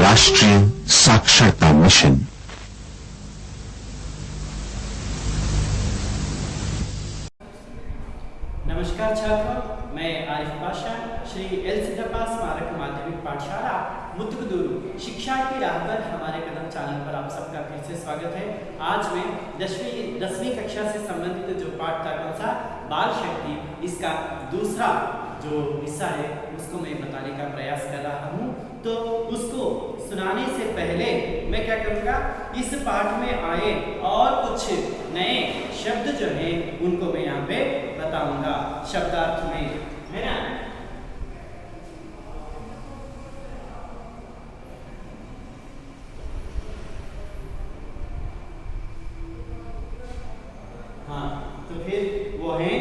राष्ट्रीय साक्षरता मिशन। नमस्कार छात्रों, मैं आरिफ पाशा श्री एल सिद्धप्पा स्मारक माध्यमिक पाठशाला मुतुकुदूरू शिक्षा की राह पर हमारे कदम चैनल पर आप सबका फिर से स्वागत है। आज मैं 10वीं कक्षा से संबंधित जो पाठ था कौन सा बाल शक्ति, इसका दूसरा जो हिस्सा है उसको मैं बताने का प्रयास कर रहा हूँ। तो उसको सुनाने से पहले मैं क्या करूँगा, इस पाठ में आए और कुछ नए शब्द जो हैं उनको मैं यहाँ पे बताऊंगा शब्दार्थ में, है ना। हाँ, तो फिर वो है,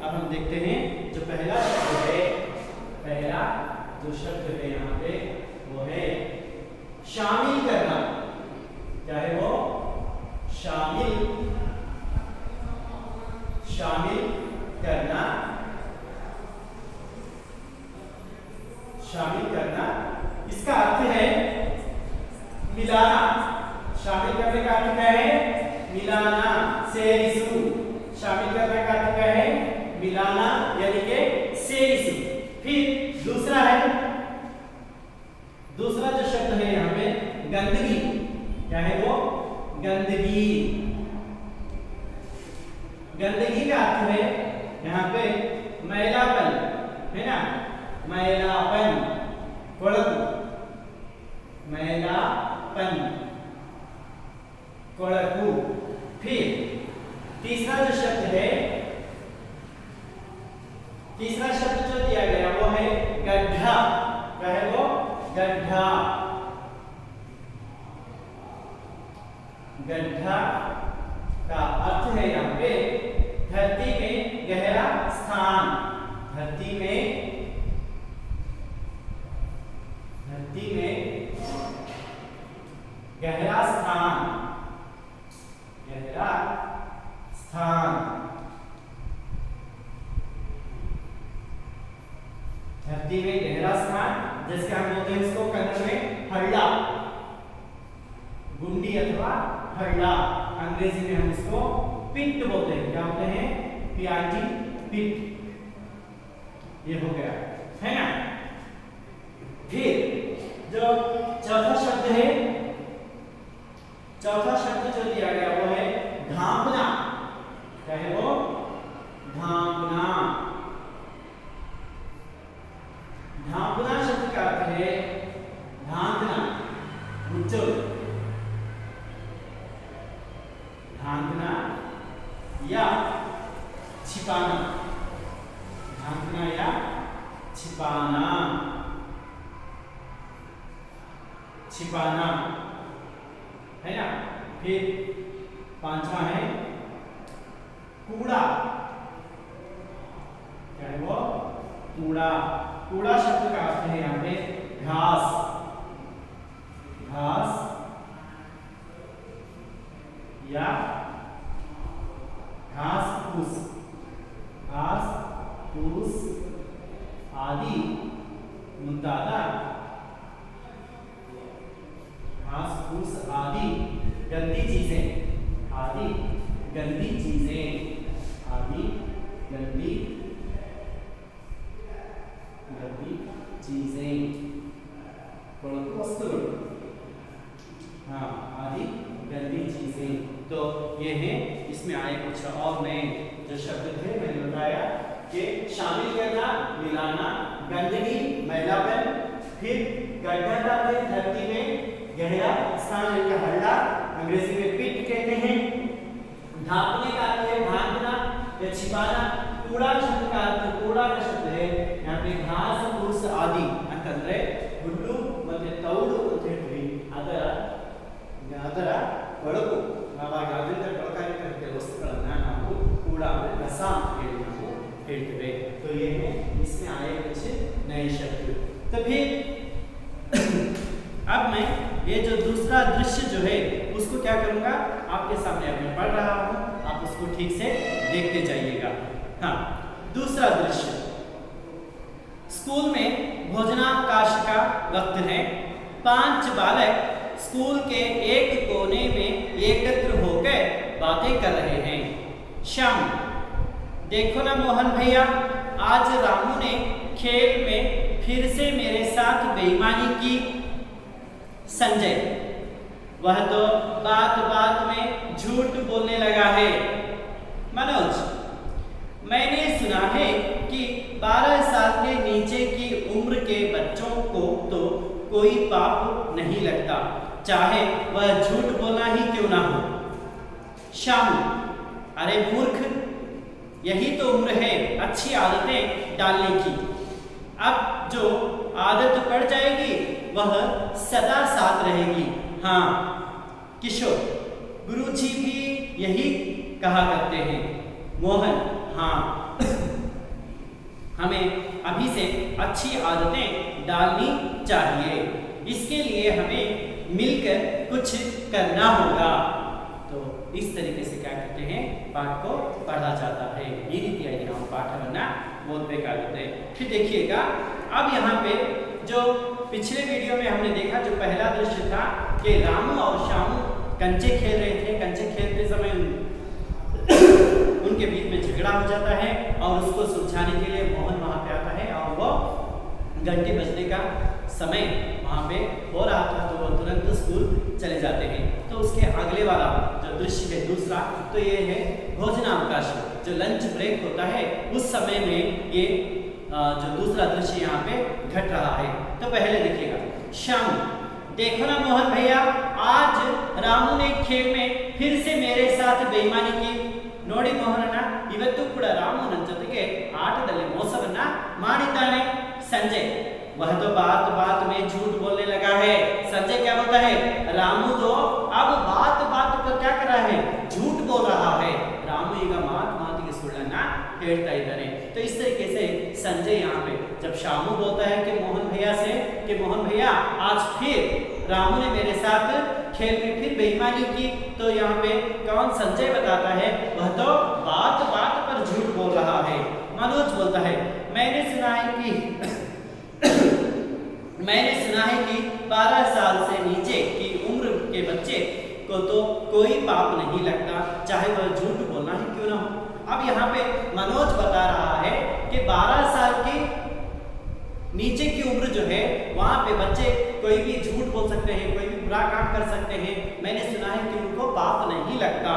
अब हम देखते हैं जो पहला शब्द है, पहला जो शब्द है यहाँ पे वो है शामिल करना। क्या है वो? शामिल करना। शामिल करना इसका अर्थ है मिलाना। शामिल करने का अर्थ क्या है? मिलाना। सेरिसु, शामिल करने का अर्थ क्या है? मिलाना, यानी कि सेरिसु। फिर दूसरा जो शब्द है यहाँ पे गंदगी। क्या है वो? गंदगी। गंदगी का अर्थ है यहाँ पे मैलापन, है ना। मैलापन, मैलापन, कोड़कू। फिर तीसरा जो शब्द है, तीसरा शब्द जो दिया गया वो है गड्ढा। क्या है वो? गड्ढा। गड्ढा का अर्थ है यहाँ पे धरती में गहरा स्थान। धरती में गहरा स्थान, गहरा स्थान। धरती में गहरा स्थान, जैसे हम बोलते हैं इसको कन्नड़ में हल्ला, गुंडी अथवा हल्ला। अंग्रेजी में हम इसको पिट बोलते हैं। क्या बोलते हैं? PIT, पिट। ये हो गया, है ना। फिर जो चौथा शब्द है, चौथा शब्द जो दिया गया वो है ढांपना। क्या है वो? ढांपना। ढांपना शब्द का अर्थ है ढांकना, मुचल। ढांकना या छिपाना। ढांकना या छिपाना। छिपाना, है ना। फिर पांचवा है कूड़ा। क्या है वो? कूड़ा। कूड़ा शब्द का अर्थ है यहाँ पे घास। घास या घास फूस। घास फूस आदि मुंतादा। घास फूस आदि गंदी चीजें, आदि गंदी चीजें, आदि गंदी चीजें, वस्तु। हाँ, आदि गंदी चीजें। तो ये है, इसमें आए कुछ और नए जो शब्द थे मैंने बताया कि शामिल करना, मिलाना, गंदगी, मैलापन। फिर गड्ढा डालते धरती में गहरा स्थान का हल्ला, अंग्रेजी में पिट कहते हैं। ढांपने का अर्थ है ढांकना या छिपाना। कूड़ा शब्द का अर्थ, कूड़ा का शब्द है यहाँ पे घास फूस आदि ಅಂತಂದ್ರೆ ಹುಲ್ಲು ಮತ್ತೆ ತೌಡು ಅಂತ ಹೇಳ್ತೀವಿ. ಅದರ ಕೊಳಕು, ನಾವಾಗ ಅದರಿಂದ ಕೊಳಕಾಗಿದ್ದ ಕೆಲವು ವಸ್ತುಗಳನ್ನ ನಾವು ಕೂಡ ಕಸ ಅಂತ ಹೇಳಿ ನಾವು ಹೇಳ್ತೇವೆ. तो ये है, इसमें आए कुछ नए शब्द। तो फिर अब मैं ये जो दूसरा दृश्य जो है उसको क्या करूंगा, आपके सामने अब मैं पढ़ रहा हूँ, आप उसको ठीक से देखते जाइएगा। हाँ, दूसरा दृश्य, स्कूल में भोजनावकाश का वक्त है। 5 बालक स्कूल के एक कोने में एकत्र होकर बातें कर रहे हैं। शाम, देखो ना मोहन भैया, आज रामू ने खेल में फिर से मेरे साथ बेईमानी की। संजय, वह तो बात बात में झूठ बोलने लगा है। मनोज, मैंने सुना है कि 12 साल के नीचे की उम्र के बच्चों को तो कोई पाप नहीं लगता, चाहे वह झूठ बोलना ही क्यों ना हो। शामू, अरे मूर्ख, यही तो उम्र है अच्छी आदतें डालने की। अब जो आदत पड़ जाएगी वह सदा साथ रहेगी। हाँ किशोर, गुरुजी भी यही कहा करते हैं। मोहन, हाँ हमें अभी से अच्छी आदतें डालनी चाहिए, इसके लिए हमें मिलकर कुछ करना होगा। तो इस तरीके से क्या करते हैं, पाठ को पढ़ा जाता है। ये रीति आएगी हम पाठ बनना बहुत बेकार होते हैं। फिर देखिएगा, अब यहाँ पे जो पिछले वीडियो में हमने देखा, जो पहला दृश्य था कि रामू और श्यामू कंचे खेल रहे थे। कंचे खेलते समय उनके बीच में झगड़ा हो जाता है और उसको सुलझाने के लिए मोहन वहां पे आता है और वो घंटे बजने का समय वहां पे हो रहा था तो वो तुरंत स्कूल चले जाते हैं। तो उसके अगले वाला जो दृश्य है दूसरा, तो ये है भोजनावकाश, जो लंच ब्रेक होता है उस समय में ये जो दूसरा दृश्य यहाँ पे घट रहा है। तो पहले देखिएगा, शाम, देखो ना मोहन भैया, आज रामू ने खेल में फिर से मेरे साथ बेईमानी की। ನೋಡಿ ಮೋಹನಣ್ಣ, ಇವತ್ತು ಕೂಡ ರಾಮು ನನ್ನ ಜೊತೆಗೆ ಆಟದಲ್ಲಿ ಮೋಸವನ್ನ ಮಾಡಿದ್ದಾನೆ। संजय, वह तो बात बात में झूठ बोलने लगा है। संजय क्या बोलता है, रामू तो अब बात बात पर क्या कर रहा है, झूठ बोल रहा है। रामू ಈಗ ಮಾತಿಗೆ ಸುಳ್ಳನ್ನ ಹೇಳ್ತಾ ಇದ್ದಾನೆ। तो इस तरीके से संजय यहाँ पे जब शामू बोलता है कि मोहन भैया से कि मोहन भैया आज फिर रामू ने मेरे साथ खेल में फिर बेईमानी की, तो यहाँ पे कौन संजय बताता है, वह तो बात बात पर झूठ बोल रहा है। मनोज बोलता है, मैंने सुना है कि 12 साल से नीचे की उम्र के बच्चे को तो कोई पाप नहीं लगता, चाहे वह झूठ बोलना ही क्यों ना हो। अब यहाँ पे मनोज बता रहा है कि 12 साल की नीचे की उम्र जो है वहां पे बच्चे कोई भी झूठ बोल सकते हैं, कोई भी बुरा काम कर सकते हैं। मैंने सुना है कि उनको पाप नहीं लगता,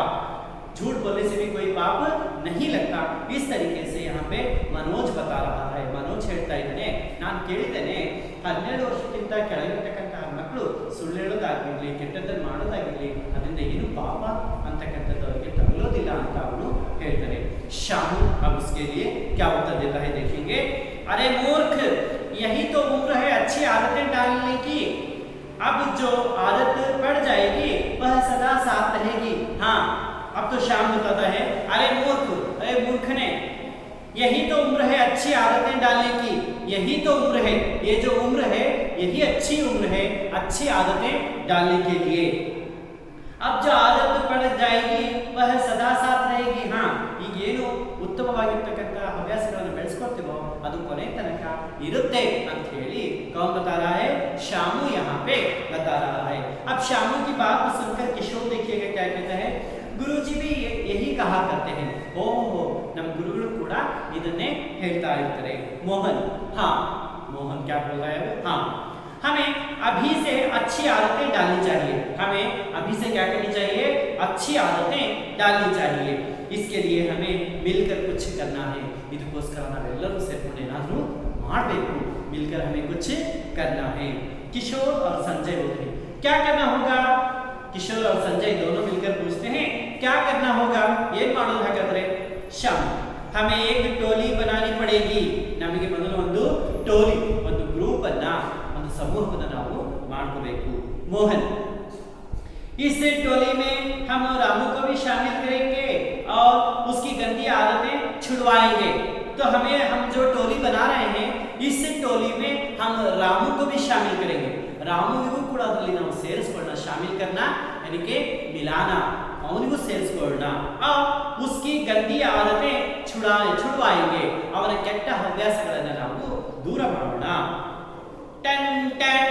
झूठ बोलने से भी कोई पाप नहीं लगता। इस तरीके से यहाँ पे मनोज बता रहा है। मनोज ಹೇಳ್ತಾ ಇದ್ದಾನೆ, ನಾನು ಕೇಳಿದ್ದೇನೆ 12 ವರ್ಷಕ್ಕಿಂತ ಕೆಳಗಿರ್ತಕ್ಕಂಥ ಮಕ್ಕಳು ಸುಳ್ಳು ಹೇಳೋದಾಗಿರ್ಲಿ, ಕೆಟ್ಟದ್ದನ್ನು ಮಾಡೋದಾಗಿರ್ಲಿ, ಅದರಿಂದ ಏನು ಪಾಪ ಅಂತಕ್ಕಂಥದ್ದು ಅವರಿಗೆ ತಗಲೋದಿಲ್ಲ ಅಂತ ಅವನು ಹೇಳ್ತಾನೆ। शामू अब उसके लिए क्या उत्तर देता है देखेंगे। अरे मूर्ख, यही तो उम्र है अच्छी आदतें डालने की। अब जो आदत पड़ जाएगी वह सदा साथ रहेगी। हाँ, अब तो शाम बताता है, अरे मूर्ख ने, यही तो उम्र है अच्छी आदतें डालने की। यही तो उम्र है, ये जो उम्र है यही अच्छी उम्र है अच्छी आदतें डालने के लिए। अब जो आदत पड़ जाएगी वह सदा साथ रहेगी। हाँ, ಈಗೇನು ಉತ್ತಮವಾಗಿರ್ತಕ್ಕಂಥ ಹವ್ಯಾಸಗಳನ್ನು ಬೆಳೆಸ್ಕೊಳ್ತೀವೋ ಅದು ಕೊನೆ ತನಕ ಇರುತ್ತೆ ಅಂತ ಹೇಳಿ कौन बता रहा है, शामू यहाँ पे बता रहा है। अब शामू की बात सुनकर किशोर देखिएगा क्या कहता है, गुरुजी भी यही कहा करते हैं। ಓಹೋ, ನಮ್ಮ ಗುರುಗಳು ಕೂಡ ಇದನ್ನೇ ಹೇಳ್ತಾ ಇರ್ತಾರೆ। मोहन, हाँ, मोहन क्या बोल रहा है, हाँ, हमें अभी से अच्छी आदतें डालनी चाहिए। हमें अभी से क्या करनी चाहिए, अच्छी आदतें डालनी चाहिए। इसके लिए हमें मिलकर कुछ करना है। ಇದಕ್ಕೋಸ್ಕರ ನಾವೆಲ್ಲರೂ ಸೇರ್ಕೊಂಡು ಏನಾದರೂ ಮಾಡಬೇಕು, मिलकर हमें कुछ करना है। किशोर और संजय बोलते हैं, क्या करना होगा। किशोर और संजय दोनों मिलकर पूछते हैं, क्या करना होगा, ये ಮಾಡೋದು ಹಾಗಾದ್ರೆ। शाम, हमें एक टोली बनानी पड़ेगी। ನಮಗೆ ಮೊದಲು ಒಂದು ಟೋಲಿ, ಒಂದು ಗ್ರೂಪ್ ಅನ್ನ, ಒಂದು ಸಮೂಹವನ್ನು ನಾವು ಮಾಡ್ಕೋಬೇಕು। मोहन, इस टोली में हम रामू को भी शामिल करेंगे और उसकी गंदी आदतें छुड़वाएंगे। तो हम जो टोली बना रहे हैं, इस टोली में हम रामू को भी शामिल करेंगे। ರಾಮುವಿಗೂ ಕೂಡ ಅದರಲ್ಲಿ ನಾವು ಸೇರಿಸಿಕೊಳ್ಳೋಣ, ಶಾಮಿಲ್ करना यानी कि मिलाना, ಅವನಿಗೂ ಸೇರಿಸಿಕೊಳ್ಳೋಣ। उसकी गंदी आदतें छुड़वाएंगे, ಅವನ ಕೆಟ್ಟ ಹವ್ಯಾಸಗಳನ್ನು ನಾವು ದೂರ ಮಾಡೋಣ। टन टन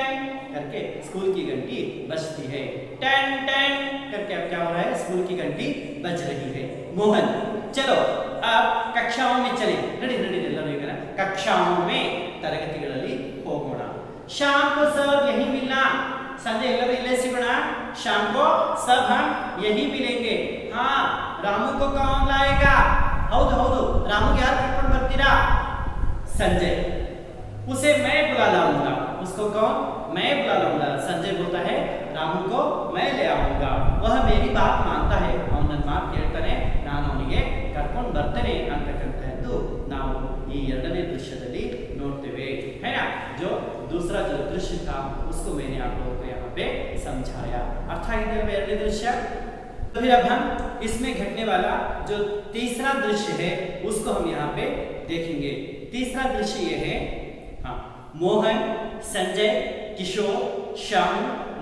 करके इसको स्कूल की घंटी बजती है। टन टन करके अब क्या हो रहा है, स्कूल की घंटी बज रही है। मोहन, चलो अब कक्षाओं में चले, रेडी रेडी ಎಲ್ಲರೂ कक्षाओं में ತರಗತಿಗಳಲ್ಲಿ ಹೋಗೋಣ। शाम को सब यही मिलना, संजय ಎಲ್ಲರೂ इल्ले सिगोಣ। शाम को सब हम यही मिलेंगे। हाँ, रामू को कौन लाएगा? हौದು हौದು, रामू यार कर्ಕೊಂಡು ಬರ್ತೀರಾ? संजय, उसे मैं बुला लाऊंगा। उसको कौन? मैं बुला लाऊंगा। संजय बोलता है रामू को मैं ले आऊंगा। वह मेरी बात मानता है, ಅವನ ಮಾತು ಕೇಳ್ತಾನೆ, ನಾನು ಅವನಿಗೆ ಕರ್ಕೊಂಡು ಬರ್ತೇನೆ ಅಂತಕ್ಕಂಥದ್ದು ನಾವು ಈ ಎರಡನೇ ದೃಶ್ಯದಲ್ಲಿ ನೋಡ್ತೇವೆ, है ना। जो दूसरा जो दृश्य था उसको मैंने आप लोगों को यहाँ पे समझाया। अर्थ आगे ಎರಡನೇ दृश्य। तो फिर अब हम इसमें घटने वाला जो तीसरा दृश्य है उसको हम यहाँ पे देखेंगे। तीसरा दृश्य ये है, हाँ, मोहन, संजय, किशोर, श्याम,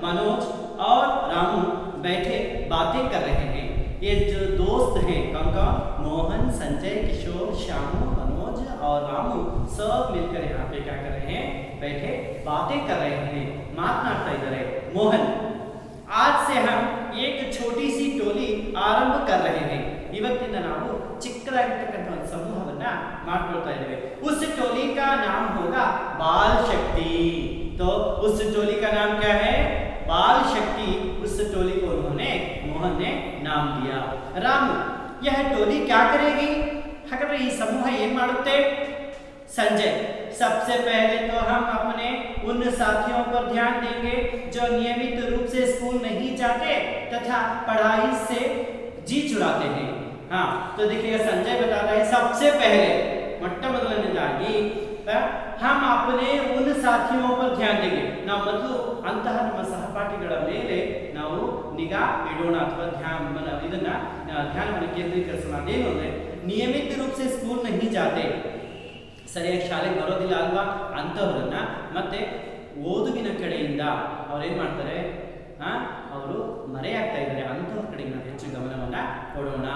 मनोज और रामू बैठे बातें कर रहे हैं। ये जो दोस्त हैं कौन कौन? मोहन, संजय, किशोर, श्याम, मनोज और रामू सब मिलकर यहाँ पे क्या कर रहे हैं? बैठे बातें कर रहे हैं, मातनाಡ್ತಾ ಇದ್ದಾರೆ। मोहन, आज से हम एक छोटी सी टोली आरंभ कर रहे हैं। ಇವತ್ತಿನ ನಾವು ಚಿಕ್ಕದಾಗಿರ್ತಕ್ಕಂಥ ಒಂದು ಸಮೂಹವನ್ನ ಮಾಡ್ಕೊಳ್ತಾ ಇದ್ದೇವೆ। उस टोली का नाम होगा बाल शक्ति। तो उस टोली का नाम क्या है? बाल शक्ति। उस टोली को उन्होंने, मोहन ने नाम दिया। रामू, यह टोली क्या करेगी? ಹಾಗಾದ್ರೆ ಈ ಸಮೂಹ ಏನು ಮಾಡುತ್ತೆ? संजय, सबसे पहले तो हम अपने उन साथियों पर ध्यान देंगे जो नियमित रूप से स्कूल नहीं जाते तथा पढ़ाई से जी चुराते हैं। हाँ, तो देखिएगा संजय बताता है सबसे पहले ಮೊಟ್ಟಮೊದಲನೇದಾಗಿ हम अपने उन साथियों पर ध्यान देंगे। ನಾವು ಮೊದಲು ಅಂತಹ ನಮ್ಮ ಸಹಪಾಠಿಗಳ ಮೇಲೆ ನಾವು ನಿಗಾ ಇಡೋಣ ಅಥವಾ ಧ್ಯಾನವನ್ನು ಕೇಂದ್ರೀಕರಿಸೋಣ। ಅದೇನು ಅಂದ್ರೆ ನಿಯಮಿತ ರೂಪ से स्कूल नहीं जाते, ಸರಿಯಾಗಿ ಶಾಲೆಗೆ ಬರೋದಿಲ್ಲ ಅಲ್ವಾ ಅಂತವರನ್ನ ಮತ್ತೆ ಓದುವಿನ ಕಡೆಯಿಂದ ಅವ್ರೇನ್ ಮಾಡ್ತಾರೆ, ಅವರು ಮರೆಯಾಗ್ತಾ ಇದ್ದಾರೆ, ಅಂತವ್ರ ಕಡೆಗೆ ನಾವು ಹೆಚ್ಚು ಗಮನವನ್ನ ಕೊಡೋಣ।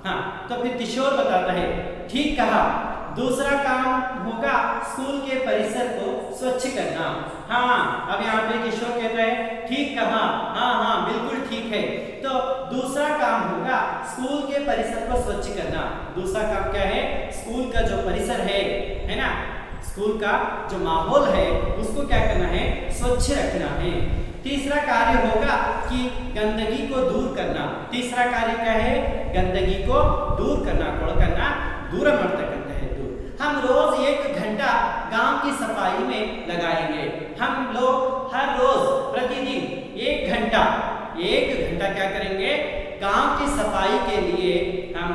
हाँ, तो फिर किशोर बताता है, ठीक कहा, दूसरा काम होगा स्कूल के परिसर को स्वच्छ करना। हाँ, अब यहाँ पे किशोर कहता है ठीक कहा, हाँ हाँ बिल्कुल ठीक है। तो दूसरा काम होगा स्कूल के परिसर को स्वच्छ करना। दूसरा काम क्या है? स्कूल का जो परिसर है ना, स्कूल का जो माहौल है उसको क्या करना है? स्वच्छ रखना है। तीसरा कार्य होगा कि गंदगी को दूर करना। तीसरा कार्य क्या है? गंदगी को दूर करना, ಕೊಳಕನ್ನ दूर ಮಾಡ್ತಕ್ಕಂತ है। दूर हम रोज 1 घंटा गांव की सफाई में लगाएंगे। हम लोग हर रोज प्रतिदिन 1 घंटा क्या करेंगे? गांव की सफाई के लिए हम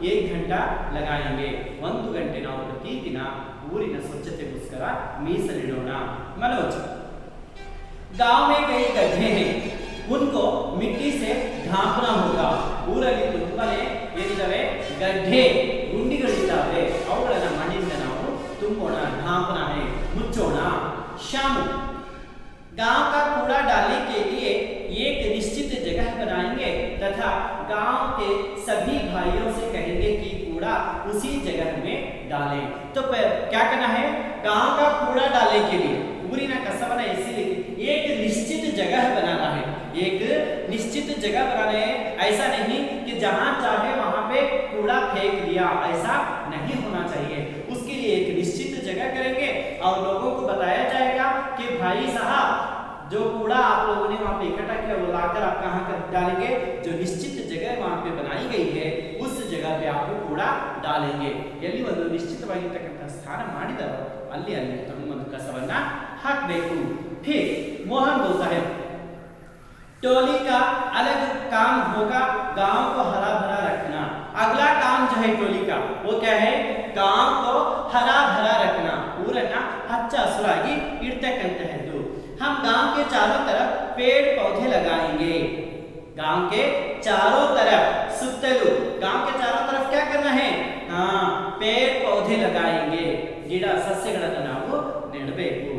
1 घंटा लगाएंगे। 1 ಗಂಟೆ ನಾವು ಪ್ರತಿದಿನ ಊರಿನ ಸ್ವಚ್ಛತೆಗೋಸ್ಕರ ಮೀಸಲಿಡೋಣ। मनोज, गांव में कई गड्ढे हैं, उनको मिट्टी से ढांपना होगा। ಊರಲ್ಲಿ ತುಂಬಾನೇ ಏನಿದಾವೆ? ಗಡ್ಡೆ, ಗುಂಡಿಗಳಿದ್ದಾವೆ, ಅವುಗಳನ್ನ ಮಣ್ಣಿನಿಂದ ನಾವು ತುಂಬೋಣ, ढांपना है, ಮುಚ್ಚೋಣ। श्याम, गांव का कूड़ा डालने के लिए एक निश्चित जगह बनाएंगे तथा गांव के सभी भाइयों से कहेंगे कि कूड़ा उसी जगह में डालें। तो क्या करना है? गांव का कूड़ा डालने के लिए ಊರಿನ ಕಸವನ್ನ ಎಸೆಯಲಿಕ್ಕೆ एक निश्चित जगह बनाना है। एक निश्चित जगह बनाना है, ऐसा नहीं कि जहां चाहे वहां पे कूड़ा फेंक दिया, ऐसा नहीं होना चाहिए। उसके लिए एक निश्चित जगह करेंगे और लोगों को बताया जाएगा कि भाई साहब जो कूड़ा आप लोगों ने वहां पे इकट्ठा किया वो लाकर आप कहां कर डालेंगे? जो निश्चित जगह वहां पे बनाई गई है उस जगह पे आप कूड़ा डालेंगे। ಎಲ್ಲಿ ಒಂದು ನಿಶ್ಚಿತವಾಗಿರತಕ್ಕಂತ ಸ್ಥಾನ ಮಾಡಿದಾರೋ ಅಲ್ಲಿ ತಮ್ಮ ಕಸವನ್ನ ಹಾಕಬೇಕು। फिर मोहन बोलता है टोली का अलग काम होगा गांव को हरा भरा रखना। अगला काम जो है टोली का वो क्या है? गांव को हरा भरा रखना, ಊರನ್ನ ಹಚ್ಚ ಹಸುರಾಗಿ ಇಡ್ತಕ್ಕಂತಹದ್ದು। हम गांव के चारों तरफ पेड़ पौधे लगाएंगे। गांव के चारों तरफ, सुत्तलू गांव के चारों तरफ क्या करना है? हाँ, पेड़ पौधे लगाएंगे, ಗಿಡ ಸಸ್ಯಗಳನ್ನು ನಾವು ನೆಡಬೇಕು।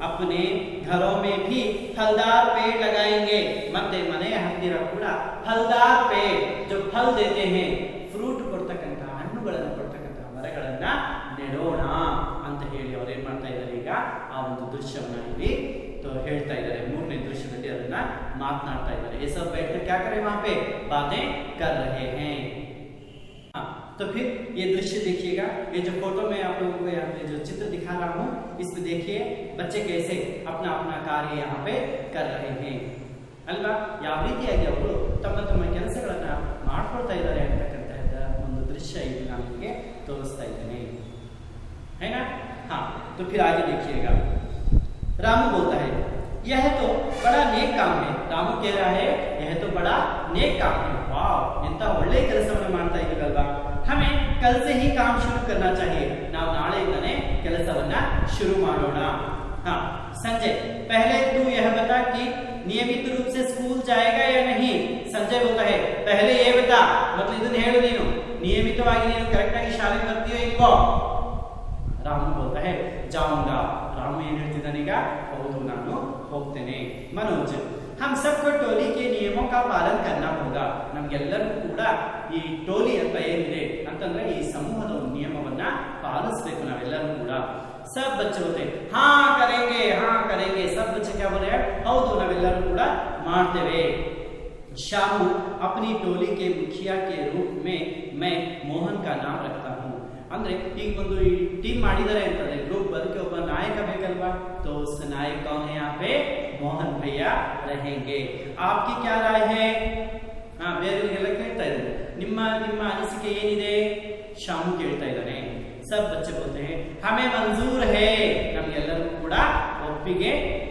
अपने घरों में भी फलदार पेड़ लगाएंगे। ಮತ್ತೆ ಮನೆಯ ಹತ್ತಿರ ಕೂಡ फलदार पेड़ जो फल देते हैं, फ्रूट ಕೊಡ್ತಕ್ಕಂತ ಹಣ್ಣುಗಳನ್ನು ಕೊಡ್ತಕ್ಕಂತ ಮರಗಳನ್ನ ನೆಡೋಣ ಅಂತ ಹೇಳಿ ಅವರು ಏನು ಮಾಡ್ತಾ ಇದ್ದಾರೆ? ಈಗ ಆ ಒಂದು ದೃಶ್ಯವನ್ನ ಇಲ್ಲಿ ಹೇಳ್ತಾ ಇದ್ದಾರೆ। ಮೂರನೇ ದೃಶ್ಯದಲ್ಲಿ मातनाड़ता इधर, ये सब बैठकर क्या कर रहे हैं, वहां पे बातें कर रहे हैं। तो फिर ये दृश्य देखिएगा, ये जो फोटो में आप लोगों को यहाँ पे जो चित्र दिखा रहा हूँ, इसमें देखिए बच्चे कैसे अपना अपना कार्य यहाँ पे कर रहे हैं ಅಲ್ವಾ। ಯಾವ ರೀತಿಯಾಗಿ ಅವರು ತಮ್ಮ ತಮ್ಮ ಕೆಲಸಗಳನ್ನ ಮಾಡ್ಕೊಳ್ತಾ ಇದ್ದಾರೆ ಅಂತಕ್ಕಂತಹ ಒಂದು ದೃಶ್ಯ ಇದು ನಾನು ನಿಮಗೆ ತೋರಿಸ್ತಾ ಇದ್ದೇನೆ, है ना। हाँ, तो फिर आगे देखिएगा, रामू बोलता है यह तो बड़ा नेक काम है। रामू कह रहा है यह तो बड़ा नेक काम है। वाह, ಎಂತ ಒಳ್ಳೆ ಕೆಲಸವನ್ನು ಮಾಡ್ತಾ ಇದ್ದೀವಲ್ವಾ, हमें कल से ही काम शुरू करना चाहिए। ನಾವು ನಾಳೆಯಿಂದನೇ ಕೆಲಸವನ್ನ ಶುರು ಮಾಡೋಣ। हाँ, संजय पहले तू यह बता कि नियमित रूप से स्कूल जाएगा या नहीं। संजय बोलता है पहले ये बता, मतलब ಇದನ್ನ ಹೇಳು ನೀನು ನಿಯಮಿತವಾಗಿ ನೀನು ಕರೆಕ್ಟ್ ಆಗಿ ಶಾಲೆಗೆ ಬರ್ತೀಯೋ ಇಲ್ವೋ। ರಾಮು बोलता है जाऊंगा। रामू ಏನು ಹೇಳ್ತಿದ್ದಾನೆ ಈಗ, ಹೌದು ನಾನು ಹೋಗ್ತೇನೆ। मनोज हम सबको टोली के नियमों का पालन करना होगा। ನಮಗೆಲ್ಲರಿಗೂ ಕೂಡ ಈ ಟೋಲಿ ಅಂತ ಏನಿದೆ ಅಂತಂದ್ರೆ ಈ ಸಮೂಹದ ನಿಯಮವನ್ನ ಪಾಲಿಸಬೇಕು ನಾವೆಲ್ಲರೂ ಕೂಡ। सब बच्चे होते हाँ करेंगे, हाँ करेंगे। सब बच्चे क्या बोले, ಹೌದು ನಾವೆಲ್ಲರೂ ಕೂಡ ಮಾಡ್ತೇವೆ। शामू अपनी टोली के मुखिया के रूप में मैं मोहन का नाम रखता हूँ। ಅಂದ್ರೆ ಈಗ ಒಂದು ಈ ಟೀಮ್ ಮಾಡಿದ್ದಾರೆ ಅಂತಂದ್ರೆ ಗ್ರೂಪ್, ಅದಕ್ಕೆ ಒಬ್ಬ ನಾಯಕ ಬೇಕಲ್ವಾ, तो उस नायक कौन है यहाँ पे, मोहन भैया रहेंगे। आपकी क्या राय है। हाँ, ಬೇರೆಯವರಿಗೆಲ್ಲ ಕೇಳ್ತಾ ಇದ್ದಾರೆ ನಿಮ್ಮ ನಿಮ್ಮ ಅನಿಸಿಕೆ ಏನಿದೆ, ಶಾಮು ಕೇಳ್ತಾ ಇದ್ದಾನೆ। सब बच्चे बोलते हैं हमें मंजूर है। ನಮಗೆಲ್ಲರೂ ಕೂಡ ಒಪ್ಪಿಗೆ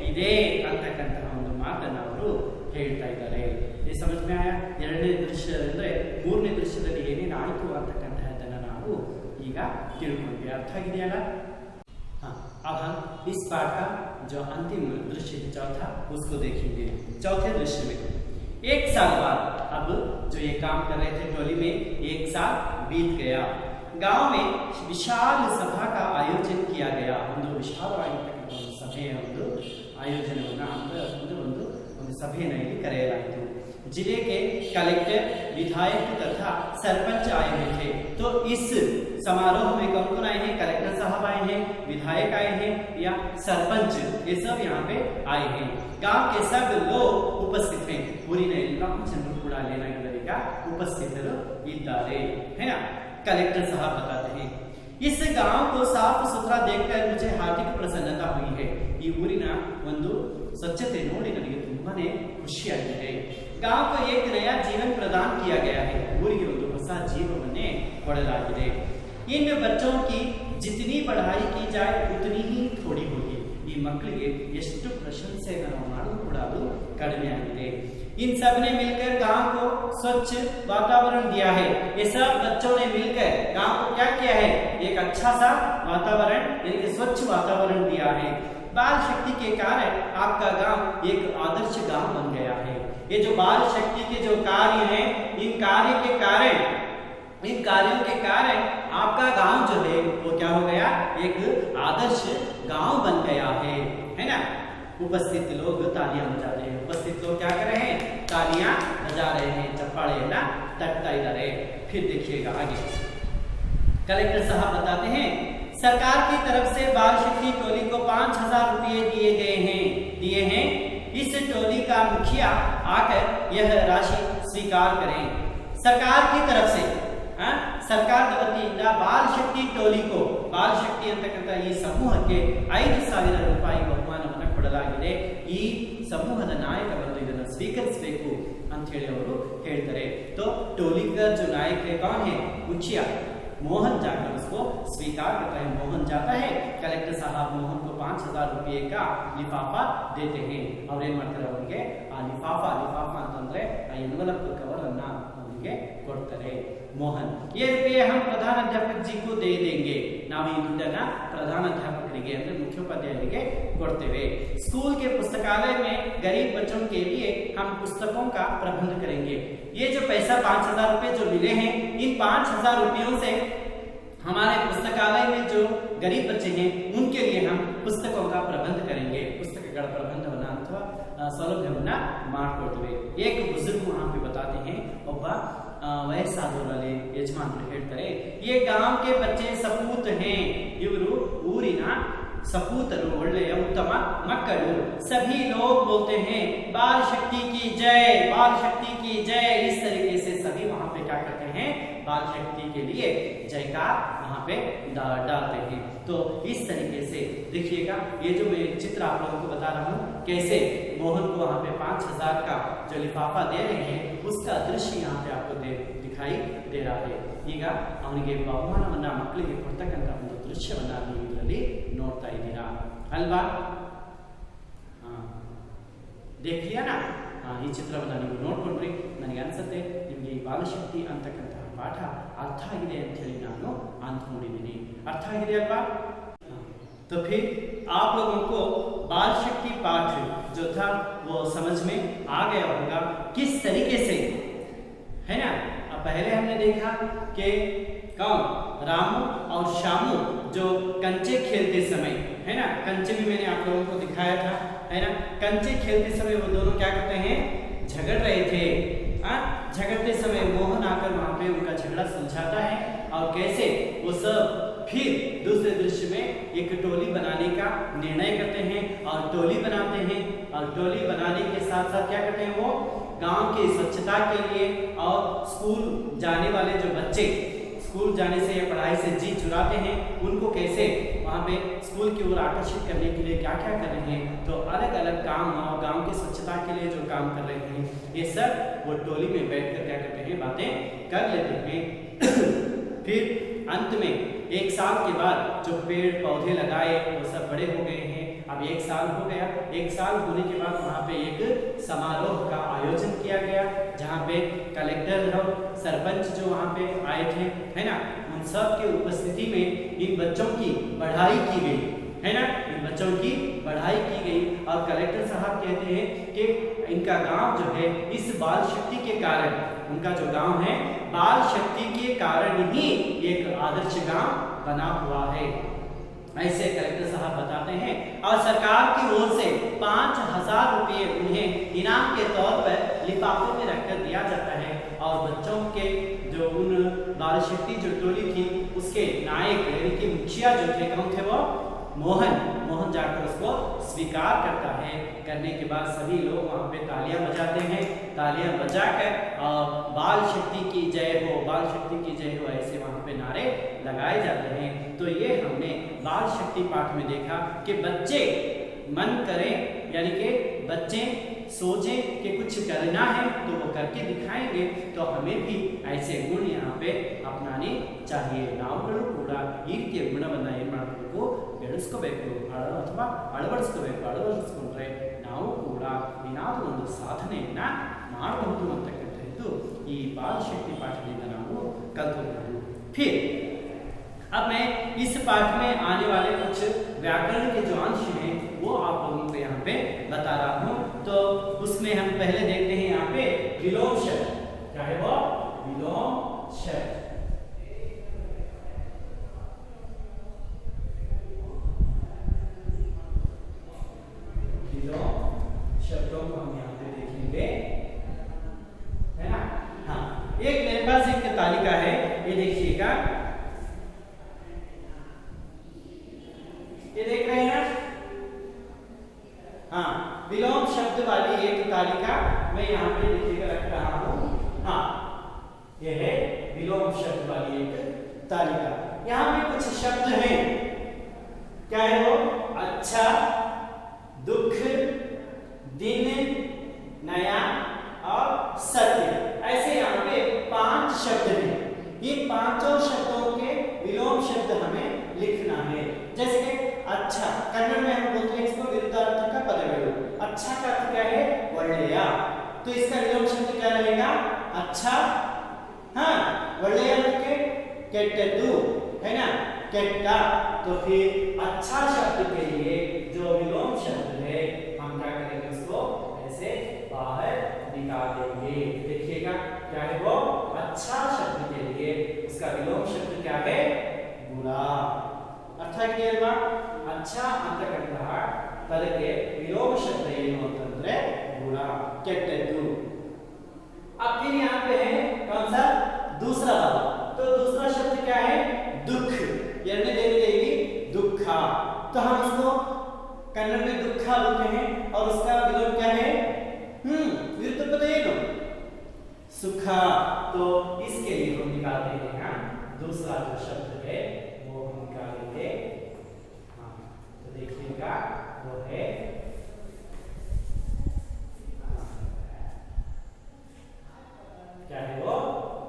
ಇದೆ ಅಂತಕ್ಕಂತಹ ಒಂದು ಮಾತನ್ನ ಅವರು ಹೇಳ್ತಾ ಇದ್ದಾರೆ। ಈ ಸಮझ में आया। ಎರಡನೇ ದೃಶ್ಯ ಅಂದ್ರೆ ಮೂರನೇ ದೃಶ್ಯದಲ್ಲಿ ಏನೇನು ಆಯಿತು ಅಂತಕ್ಕಂತಹದ್ದನ್ನ ನಾವು ಈಗ ತಿಳ್ಕೊಂಡ್ವಿ, ಅರ್ಥ ಆಗಿದೆಯಲ್ಲ। हाँ, अब हम इस पाठ का जो अंतिम दृश्य है चौथा, उसको देखेंगे। चौथे दृश्य में 1 साल बाद, अब जो ये काम कर रहे थे टोली में, 1 साल बीत गया। गांव में विशाल सभा का आयोजन किया गया। ಒಂದು ವಿಶಾಲವಾಗಿರ್ತಕ್ಕಂಥ ಒಂದು ಸಭೆಯ ಒಂದು ಆಯೋಜನವನ್ನ ಒಂದು ಸಭೆಯನ್ನು ಇಲ್ಲಿ ಕರೆಯಲಾಯಿತು। जिले के कलेक्टर, विधायक तथा सरपंच आए हुए थे। तो इस समारोह में कौन कौन आए हैं, कलेक्टर साहब आए हैं, विधायक आए हैं या सरपंच, ये सब यहाँ पे आए हैं। गांव के सब लोग उपस्थित हैं। पूरी जनरू ಕೂಡ ಏನಾಗಿದ್ದಾರೆ ಉಪಸ್ಥಿತರು ಇದ್ದಾರೆ, है ना। कलेक्टर साहब बताते हैं इस गांव को साफ सुथरा देखकर मुझे हार्दिक प्रसन्नता हुई है। ಈ ಊರಿನ ಒಂದು ಸ್ವಚ್ಛತೆ ನೋಡಿ ನನಗೆ ತುಂಬಾನೇ ಖುಷಿಯಾಗಿದೆ। गांव को एक नया जीवन प्रदान किया गया है। ಊರಿಗೆ ಒಂದು ಹೊಸ ಜೀವವನ್ನೇ ಕೊಡಲಾಗಿದೆ। इन बच्चों की जितनी पढ़ाई की जाए उतनी ही थोड़ी होगी। ಈ ಮಕ್ಕಳಿಗೆ ಎಷ್ಟು ಪ್ರಶಂಸೆಯನ್ನು ನಾವು ಮಾಡಿದ್ರು ಕೂಡ ಅದು ಕಡಿಮೆ ಆಗಿದೆ। इन सब ने मिलकर गांव को स्वच्छ वातावरण दिया है। ये सब बच्चों ने मिलकर गांव को क्या किया है, एक अच्छा सा वातावरण, यानी स्वच्छ वातावरण दिया है। बाल शक्ति के कारण आपका गांव एक आदर्श गांव बन गया है। ये जो बाल शक्ति के जो कार्य हैं, इन कार्यों के कारण आपका गांव जो है वो क्या हो गया, एक आदर्श गांव बन गया है ना। उपस्थित लोग तालियां बजा रहे हैं। उपस्थित लोग क्या कर रहे हैं, तालियां बजा रहे हैं, चप्पाड़े तटता इधर। फिर देखिएगा आगे, कलेक्टर साहब बताते हैं सरकार की तरफ से बाल शक्ति टोली को 5000 रुपये दिए हैं। इस टोली का मुखिया आकर यह राशि स्वीकार करें। सरकार की तरफ से ಸರ್ಕಾರದ ವತಿಯಿಂದ ಬಾಲ್ ಶಕ್ತಿ ಟೋಲಿಕೋ, ಬಾಲ್ ಶಕ್ತಿ ಅಂತಕ್ಕಂಥ ಈ ಸಮೂಹಕ್ಕೆ 5000 ರೂಪಾಯಿ ಬಹುಮಾನವನ್ನು ಕೊಡಲಾಗಿದೆ। ಈ ಸಮೂಹದ ನಾಯಕ ಬಂದು ಇದನ್ನು ಸ್ವೀಕರಿಸಬೇಕು ಅಂತ ಹೇಳಿ ಅವರು ಹೇಳ್ತಾರೆ। तो टोली का जो नायक है कौन है, मुखिया मोहन जाकर उसको स्वीकार करता है। मोहन जाता है, कलेक्टर साहब मोहन को 5000 रुपये का लिफाफा देते हैं। और ಏನ್ ಮಾಡ್ತಾರೆ, ಅವರಿಗೆ ಆ ಲಿಫಾಫಾ ಅಂತಂದ್ರೆ ಆ ಎನ್ವಲಪ್ ಕವರ್ ಅನ್ನ ಅವರಿಗೆ ಕೊಡ್ತಾರೆ। मोहन ये रुपये हम प्रधानाध्यापक जी को दे देंगे। ನಾವು ಈ ದುಡ್ಡನ್ನ ಪ್ರಧಾನಾಧ್ಯಾಪಕರಿಗೆ ಅಂದ್ರೆ ಮುಖ್ಯೋಪಾಧ್ಯಾಯರಿಗೆ ಕೊಡ್ತೇವೆ। स्कूल के पुस्तकालय में गरीब बच्चों के लिए हम पुस्तकों का प्रबंध करेंगे। ये जो पैसा 5000 रुपये जो मिले हैं, इन 5000 रुपयों से हमारे पुस्तकालय में जो गरीब बच्चे हैं उनके लिए हम पुस्तकों का प्रबंध करेंगे। पुस्तकಗಳ ಪ್ರಬಂಧವನ್ನ ಅಥವಾ ಸೌಲಭ್ಯವನ್ನ ಮಾಡಿಕೊಡ್ತೇವೆ। एक बुजुर्ग वहां पे बताते हैं, ಒಬ್ಬ ವಯಸ್ಸಾದವರಲ್ಲಿ ಯಜಮಾನರು ಹೇಳ್ತಾರೆ, ये गांव के बच्चे सपूत हैं। ಇವರು ಊರಿನ सपूतरु ಒಳ್ಳೆಯ उत्तम मक्कलु। सभी लोग बोलते हैं बाल शक्ति की जय, बाल शक्ति की जय। इस तरीके से सभी वहां पे क्या करते हैं, बाल शक्ति के लिए जयकार वहां पे डालते हैं। तो इस तरीके से देखिएगा, ये जो मैं चित्र आप लोगों को बता रहा हूँ, कैसे मोहन को वहां पे 5000 का जो लिफाफा दे रहे हैं, उसका दृश्य यहाँ पे आपको दिखाई दे रहा है। ಈಗ ಅವನಿಗೆ ಬಹುಮಾನವನ್ನ ಮಕ್ಕಳಿಗೆ ಕೊಡ್ತಕ್ಕಂತ ಒಂದು ದೃಶ್ಯವನ್ನ ನೀವು ಇದರಲ್ಲಿ ನೋಡ್ತಾ ಇದ್ದೀರಾ ಅಲ್ವಾ? ದೇಖ್ ಲಿಯಾ ನಾ? ಈ ಚಿತ್ರವನ್ನ ನೀವು ನೋಡ್ಕೊಂಡ್ರಿ, ನನಗೆ ಅನ್ಸುತ್ತೆ ನಿಮಗೆ ಈ ಬಾಲಶಕ್ತಿ ಅಂತಕ್ಕಂತಹ ಪಾಠ ಅರ್ಥ ಆಗಿದೆ ಅಂತ ಹೇಳಿ ನಾನು ಅಂದ್ಕೊಂಡಿದ್ದೀನಿ। ಅರ್ಥ ಆಗಿದೆ ಅಲ್ವಾ? तो फिर आप लोगों को बाल शक्ति पाठ जो था वो समझ में आ गया होगा किस तरीके से, है ना? अब पहले हमने देखा कि कौन, रामू और श्यामू जो कंचे खेलते समय, है ना, कंचे भी मैंने आप लोगों को दिखाया था, है ना। कंचे खेलते समय वो दोनों क्या करते हैं, झगड़ रहे थे। झगड़ते समय मोहन आकर वहां पे उनका झगड़ा सुलझाता है और कैसे वो सब फिर दूसरे दृश्य में एक टोली बनाने का निर्णय करते हैं और टोली बनाते हैं। और टोली बनाने के साथ साथ क्या करते हैं, वो गांव की स्वच्छता के लिए और स्कूल जाने वाले जो बच्चे स्कूल जाने से या पढ़ाई से जी चुराते हैं, उनको कैसे वहाँ पे स्कूल की ओर आकर्षित करने के लिए क्या क्या कर रहे हैं। तो अलग अलग काम और गांव की स्वच्छता के लिए जो काम कर रहे हैं, ये सब वो टोली में बैठकर क्या करते हैं, बातें कर लेते हैं। फिर अंत में 1 साल के बाद जो पेड़ पौधे लगाए वो सब बड़े हो गए हैं। अब 1 साल हो गया, 1 साल होने के बाद वहाँ पे एक समारोह का आयोजन किया गया, जहाँ पे कलेक्टर और सरपंच जो वहाँ पे आए थे, है ना, उन सब के उपस्थिति में इन बच्चों की बढ़ाई की गई, है ना, इन बच्चों की बढ़ाई की गई। और कलेक्टर साहब कहते हैं कि इनका गांव जो है इस बाल शक्ति के कारण, उनका जो गांव है बाल शक्ति के कारण ही एक आदर्श गांव बना हुआ है, ऐसे कलेक्टर साहब बताते हैं। और सरकार की ओर से 5000 रुपये उन्हें इनाम के तौर पर लिफाफे में रखकर दिया जाता है। और बच्चों के जो उन बाल शक्ति जो टोली थी उसके नायक यानी कि मुखिया जो थे, कौन थे वो, मोहन जाकर उसको स्वीकार करता है। करने के बाद सभी लोग वहाँ पे तालियां बजाते हैं, तालियां बजाकर और बाल शक्ति की जय हो, बाल शक्ति की जय हो, ऐसे वहाँ पे नारे लगाए जाते हैं। तो ये हमने बाल शक्ति पाठ में देखा कि बच्चे मन करें, यानी कि बच्चे सोचें कि कुछ करना है तो वो करके दिखाएंगे, तो हमें भी ऐसे गुण यहाँ पे अपनाने चाहिए। ನಾವುಗಳು ಕೂಡ ಈ ರೀತಿಯ ಗುಣವನ್ನು ಏನು ಮಾಡಬೇಕು, ಬೆಳೆಸ್ಕೋಬೇಕು ಅಥವಾ ಅಳವಡಿಸ್ಕೊಂಡ್ರೆ ನಾವು ಕೂಡ ಏನಾದರೂ ಒಂದು ಸಾಧನೆಯನ್ನ ಮಾಡಬಹುದು ಅಂತಕ್ಕಂಥದ್ದು ಈ ಬಾಲ ಶಕ್ತಿ ಪಾಠದಿಂದ ನಾವು ಕಲ್ತ್ಕೊಳ್ಬಹುದು। फिर अब मैं इस पाठ में आने वाले कुछ व्याकरण के जो अंश हैं वो आप लोगों को यहाँ पे बता रहा हूँ। तो उसमें हम पहले देखते हैं यहाँ पे विलोम शब्द, क्या है वो, विलोम शब्द। विलोम शब्दों को हम यहाँ पे देखेंगे, है ना। हाँ, एक मेरे पास एक तालिका है, ये देखिएगा, ये देख रहे हैं ना। हाँ, विलोम शब्द वाली एक तालिका मैं यहाँ पे देखिएगा रख रहा हूँ। हाँ, ये है विलोम शब्द वाली एक तालिका। यहाँ पे कुछ शब्द हैं, क्या है वो, अच्छा, दुख, दिन, नया और सत्य, ऐसे यहाँ पे 5 शब्द हैं। ये पांचों शब्दों के विलोम शब्द हमें लिखना है। जैसे कि अच्छा, कन्नड़ में हम बोलते हैं इसको विरुद्धार्थ का पदಗಳು। अच्छा का अर्थ क्या है, ಒಳ್ಳೆಯ, तो इसका विलोम शब्द क्या रहेगा, अच्छा। हाँ, ಒಳ್ಳೆಯ के ಕೆಟ್ಟದ್ದು, है ना, ಕೆಟ್ಟ। तो फिर अच्छा शब्द के लिए जो विलोम शब्द है हम क्या करेंगे, उसको ऐसे बाहर निकाल देंगे। देखिएगा क्या है वो, अच्छा शब्द के लिए उसका विलोम शब्द क्या है, बुरा। अर्थ आಗಿದೆ ಅಲ್ವಾ? अच्छा ಅಂತಕ್ಕಂತಹ ಪದಕ್ಕೆ ವಿಲೋಮ ಶಬ್ದ ಏನು ಅಂತಂದ್ರೆ बुरा, ಕೆಟ್ಟದ್ದು। अब फिर यहाँ पे है कौन सा, दूसरा वाला। दूसरा शब्द क्या है, दुख, ಎರಡನೇ देवी दुख। तो हम उसको दूसरा जो शब्द है वो हम निकालेंगे। हाँ, तो देखिएगा वो है क्या है वो,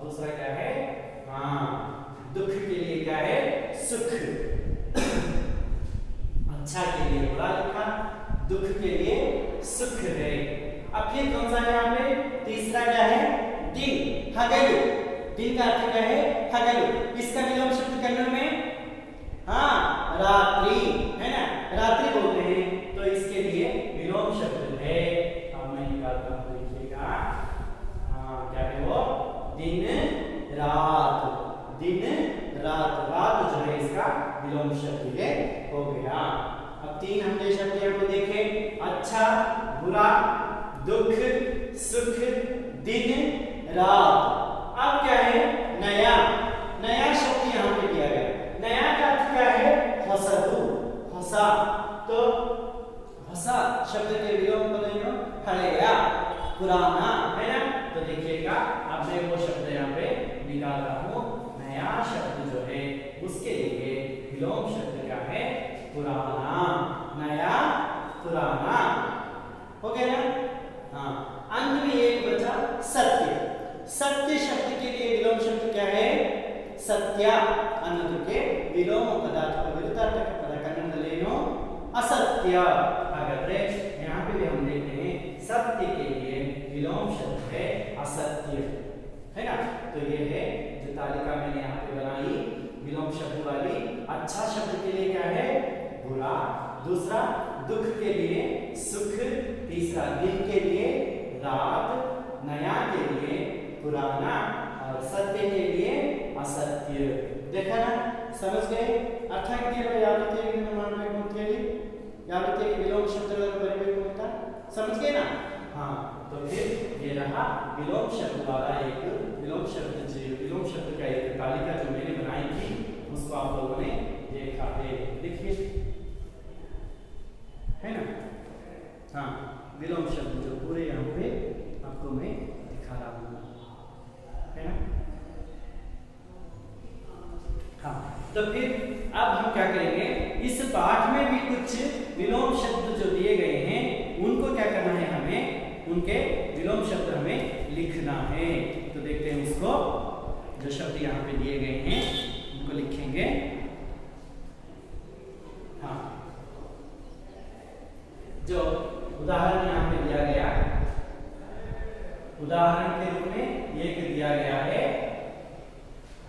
दूसरा क्या है, हाँ दुख के लिए क्या है, सुख। अच्छा के लिए बुरा लिखा, दुख के लिए सुख है। अब फिर कौन सा है यहाँ पे, तीसरा क्या है, दिन, हगलु। दिन का अर्थ क्या है, हगलु। इसका विलोम शब्द कन्नड़ में हाँ रात्रि है ना, रात्रि बोलते हैं, तो इसके लिए विलोम शब्द है। अब मैं निकालता हूँ, देखिएगा हाँ क्या है वो, दिन रात। दिन रात, रात जो है इसका विलोम शब्द है हो गया। अब तीन हमने शब्द यहाँ पे देखे, अच्छा बुरा, दुख सुख, दिन रात। अब क्या है, नया। नया शब्द यहाँ पे दिया गया, नया का अर्थ क्या है, हसदु, हसा। तो हसा शब्द के विलोम को लेना हलेया, पुराना है ना। तो देखिएगा अब मैं वो शब्द यहाँ पे निकाल रहा हूँ। नया शब्द जो है उसके लिए विलोम शब्द क्या है, पुराना। नया पुराना हो गया ना। हाँ, अंत में एक बचा सत्य। सत्य शब्द के लिए विलोम शब्द क्या है, सत्य। अन्नतुके विलोम पदार्थ विरुद्धार्थक पद कन्नडदल्लेनो असत्य। हागाದ್ರೆ यहाँ पे भी हम देखते हैं सत्य के लिए विलोम शब्द है असत्य, है ना। तो ये है जो तालिका मैंने यहाँ पे बनाई विलोम शब्द वाली। अच्छा शब्द के लिए क्या है, बुरा। दूसरा दुख के लिए सुख। तीसरा दिन के लिए रात। नया के लिए पुराना और सत्य के लिए असत्य। देखा ना, समझ गए। अर्थांगिಕೆಯನ್ನು ಯಾವ ರೀತಿಯಾಗಿ ಮಾಡಬೇಕು ಅಂತ ಹೇಳಿ, ಯಾವ ರೀತಿಯಾಗಿ ವಿಲೋಮ ಶಬ್ದಗಳನ್ನು ಬರೆಯಬೇಕು ಅಂತ समझ गए ना। हाँ, तो फिर ये रहा विलोम शब्द वाला एक विलोम शब्द का एक तालिका जो मैंने बनाई थी, उसको आप लोगों ने देखा है, देखिए है ना। हाँ, विलोम शब्द जो पूरे यहाँ पे आपको मैं दिखा रहा हूँ, है ना। हाँ, तो फिर अब हम क्या करेंगे, इस पाठ में भी कुछ विलोम शब्द जो दिए गए हैं उनको क्या करना है, हमें उनके विलोम शब्द हमें लिखना है। तो देखते हैं उसको, जो शब्द यहाँ पे दिए गए हैं उनको लिखेंगे। हाँ, जो उदाहरण यहाँ पे दिया गया, उदाहरण के रूप में एक दिया गया है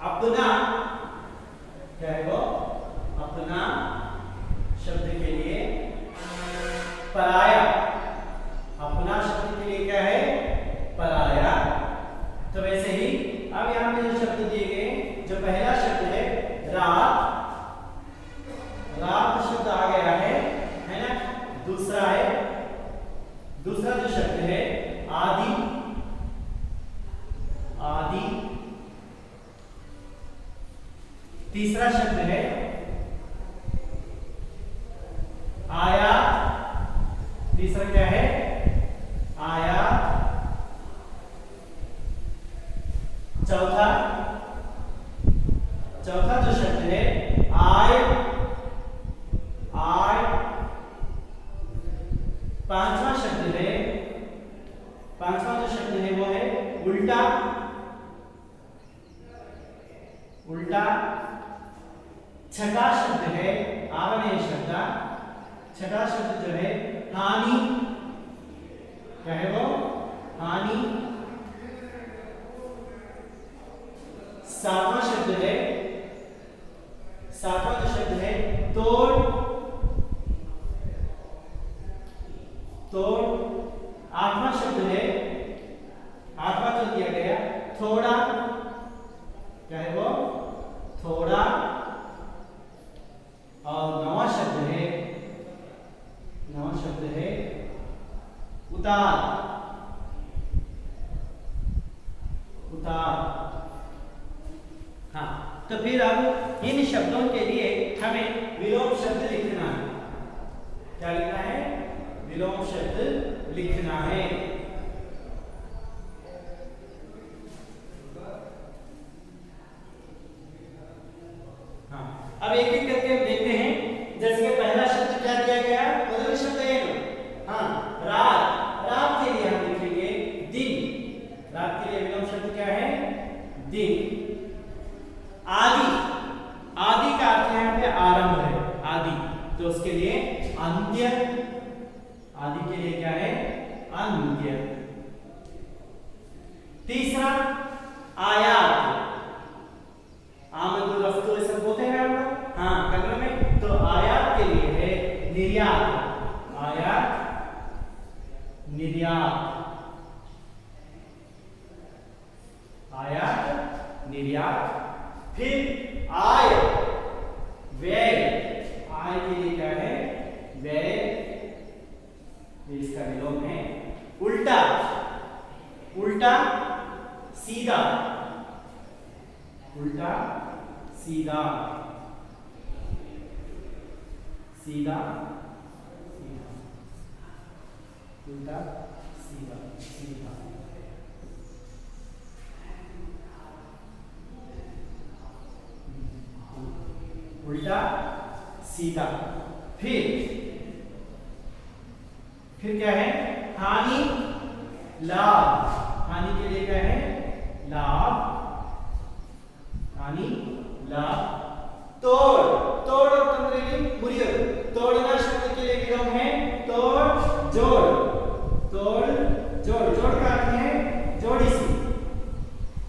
अपना। क्या है वो, अपना शब्द के लिए पराया। अपना शब्द के लिए क्या है, पराया। तो वैसे ही अब यहाँ पे जो शब्द दिए गए, जो पहला शब्द है रात, रात शब्द आ गया है ना। दूसरा है, दूसरा जो शब्द है आदि, आदि। तीसरा शब्द है आया। तीसरा क्या है, आया। चौथा जो शब्द है आय, आय। पांचवा शब्द है, पांचवा जो शब्द है वो है उल्टा, उल्टा। छठा शब्द है आवरणीय शब्द, छठा शब्द जो है हानि। क्या है वो, हानि। सातवां शब्द है, सातवां जो शब्द है तोड़, तोड़। आठवां शब्द है, आठवां जो दिया गया थोड़ा। क्या है वो, थोड़ा। और नवा शब्द है, नवा शब्द है उतार, उतार। हाँ, तो फिर अब इन शब्दों के लिए हमें विलोम शब्द लिखना है। क्या लिखना है, विलोम शब्द लिखना है। अंत्य। तीसरा आयात, आमद रफ्तो ये सब बोलते हैं आप लोग, हाँ कन्नड़ में, तो आयात के लिए है निर्यात, आयात निर्यात, आयात निर्यात। फिर आय व्यय, आय के लिए क्या है व्यय, इसका विलोम है उल्टा, उल्टा सीधा, उल्टा सीधा, सीधा सीधा, उल्टा सीधा सीधा। उल्टा सीधा। फिर क्या है हानि लाभ, हानि के लिए क्या है लाभ, हानि लाभ। तोड़, तोड़ और तंत्रेली मुरियल, तोड़ना शब्द के लिए विलोम है तोड़ जोड़, तोड़ जोड़, जोड़ का अर्थ है जोड़ी सी।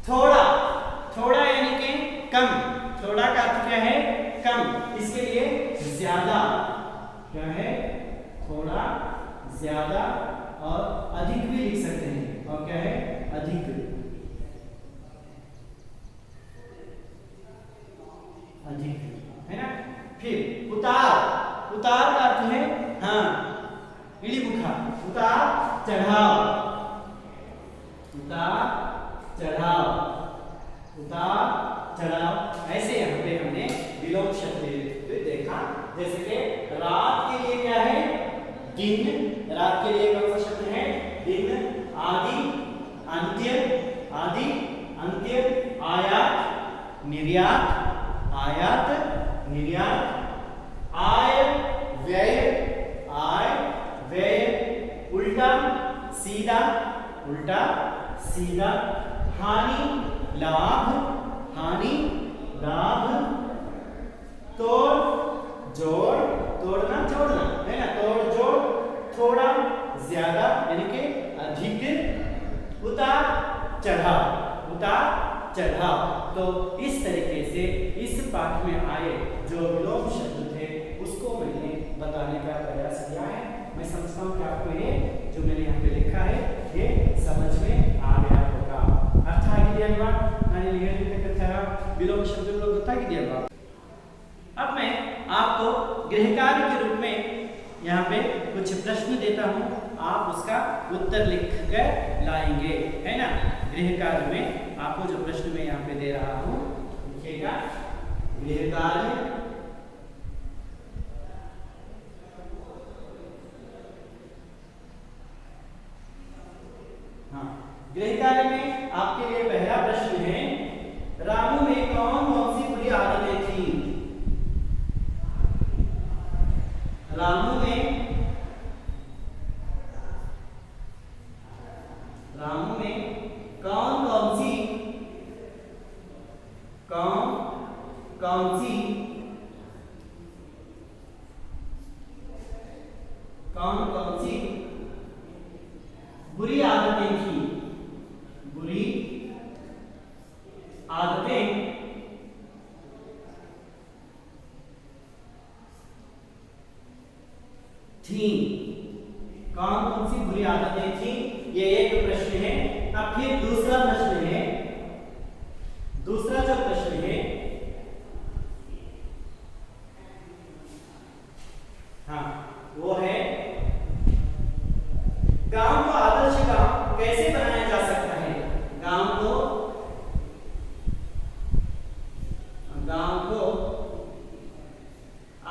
थोड़ा, थोड़ा यानी कि कम, थोड़ा का अर्थ क्या है कम, इसके लिए ज्यादा, क्या है थोड़ा ज्यादा, और अधिक भी लिख सकते हैं, और क्या है अधिक, अधिक है ना। फिर उतार, उतार का अर्थ है हाँ इड़ी बुखा, उतार चढ़ाव, उतार चढ़ाव, उतार चढ़ाव। ऐसे यहाँ पे हमने विलोम शब्द देखा, जैसे कि रात के लिए क्या है दिन, रात के लिए कौन सा शब्द है दिन। आदि अंत्य, आदि अंत्य। आयात निर्यात, आयात निर्यात। आय व्यय, आय व्यय। उल्टा सीधा, उल्टा सीधा। हानि लाभ, हानि लाभ। तोड़ जोड़, तोड़ना जोड़ना है ना, तोड़ जोड़, थोड़ा ज्यादा यानी कि अधिक। उतार चढ़ाव, उतार चढ़ाव। तो इस तरीके से इस पाठ में आए जो विलोम शब्द थे उसको मैंने बताने का प्रयास किया है। मैं समझता हूँ कि आपको ये जो मैंने यहाँ पे लिखा है ये समझ में आ गया होगा। अर्थ आगे दिया हुआ नानी लिखने के तरह विलोम शब्द को बता के दिया हुआ। अब मैं आपको गृहकार्य के रूप में यहाँ पे कुछ प्रश्न देता हूँ, आप उसका उत्तर लिख कर लाएंगे, है ना। गृहकार्य में आपको जो प्रश्न मैं यहाँ पे दे रहा हूँ लिखिएगा। गृहकार्य गृहकार्य में आपके लिए पहला प्रश्न है, रामू में कौन कौन सी बुरी आदतें थी। रामू में कौन कौन सी बुरी आदतें थी, बुरी आदतें थी, कौन कौन सी बुरी आदतें थी, ये एक प्रश्न है। अब फिर दूसरा प्रश्न है, दूसरा जो प्रश्न है हाँ वो है गांव को आदर्श गांव कैसे बनाया जा सकता है। गांव को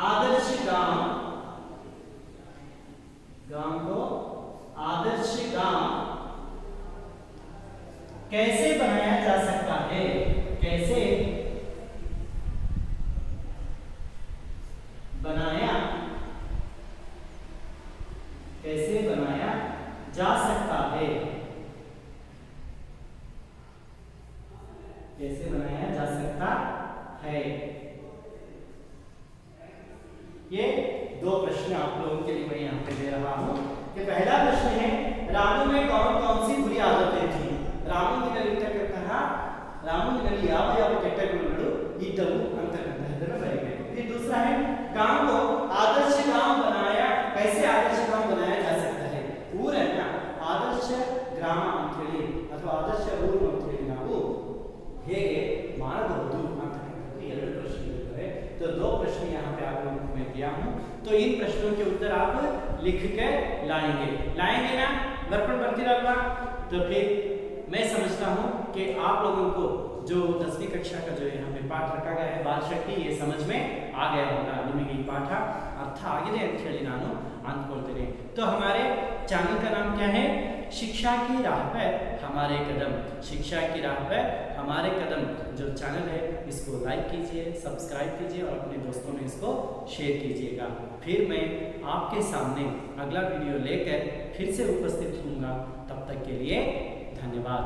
आदर्श गांव, गांव को आदर्श गांव कैसे बनाया जा सकता है, कैसे बनाया जा सकता है, कैसे बनाया जा सकता है। ये दो प्रश्न आप लोगों के लिए मैं यहाँ पे दे रहा हूं कि पहला प्रश्न है, रामू में कौन ಗ್ರಾಮ ಅಂತ ಹೇಳಿ ಅಥವಾ ಆದರ್ಶ ಊರು ಅಂತ ಹೇಳಿ ನಾವು ಹೇಗೆ ಮಾಡಬಹುದು ಅಂತಕ್ಕಂಥದ್ದು ಎರಡು प्रश्न। तो दो प्रश्न यहाँ पे आप लोगों को मैं दिया हूँ, तो इन प्रश्नों के उत्तर आप लिख के लाएंगे ना दर्पण भर्ती। तो फिर मैं समझता हूँ कि आप लोगों को जो 10वीं कक्षा का जो यहाँ पे पाठ रखा गया है बाल शक्ति, ये समझ में आ गया होगा। निಮಗೆ ಈ ಪಾಠ ಅರ್ಥ ಆಗಿದೆ ಅಂತ ಹೇಳಿ ನಾನು ಅಂದ್ಕೊಳ್ತೇನೆ। तो हमारे चैनल का नाम क्या है? शिक्षा की राह पर हमारे कदम। शिक्षा की राह पर हमारे कदम जो चैनल है इसको लाइक कीजिए, सब्सक्राइब कीजिए और अपने दोस्तों में इसको शेयर कीजिएगा। फिर मैं आपके सामने अगला वीडियो लेकर फिर से उपस्थित होऊंगा। तब तक के लिए धन्यवाद।